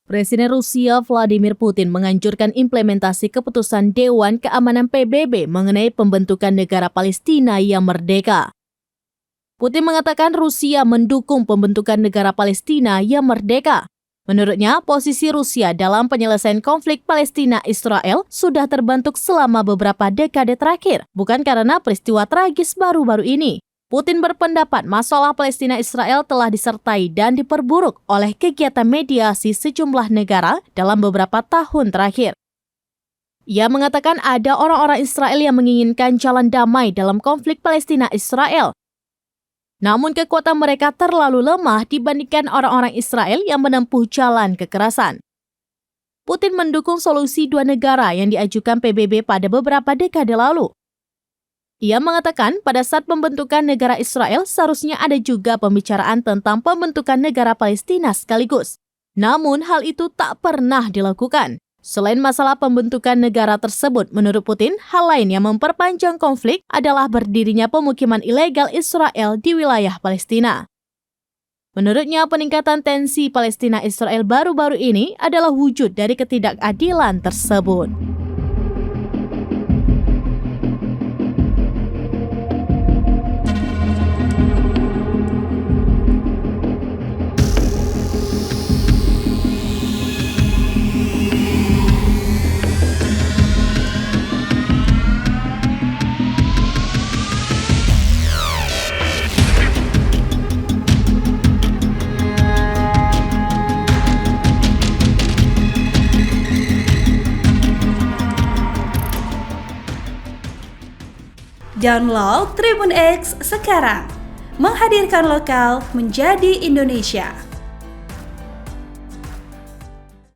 Presiden Rusia Vladimir Putin menganjurkan implementasi keputusan Dewan Keamanan PBB mengenai pembentukan negara Palestina yang merdeka. Putin mengatakan Rusia mendukung pembentukan negara Palestina yang merdeka. Menurutnya, posisi Rusia dalam penyelesaian konflik Palestina-Israel sudah terbentuk selama beberapa dekade terakhir, bukan karena peristiwa tragis baru-baru ini. Putin berpendapat masalah Palestina-Israel telah disertai dan diperburuk oleh kegiatan mediasi sejumlah negara dalam beberapa tahun terakhir. Ia mengatakan ada orang-orang Israel yang menginginkan jalan damai dalam konflik Palestina-Israel. Namun kekuatan mereka terlalu lemah dibandingkan orang-orang Israel yang menempuh jalan kekerasan. Putin mendukung solusi dua negara yang diajukan PBB pada beberapa dekade lalu. Ia mengatakan pada saat pembentukan negara Israel seharusnya ada juga pembicaraan tentang pembentukan negara Palestina sekaligus. Namun hal itu tak pernah dilakukan. Selain masalah pembentukan negara tersebut, menurut Putin, hal lain yang memperpanjang konflik adalah berdirinya pemukiman ilegal Israel di wilayah Palestina. Menurutnya, peningkatan tensi Palestina-Israel baru-baru ini adalah wujud dari ketidakadilan tersebut. Download Tribun X sekarang, menghadirkan lokal menjadi Indonesia.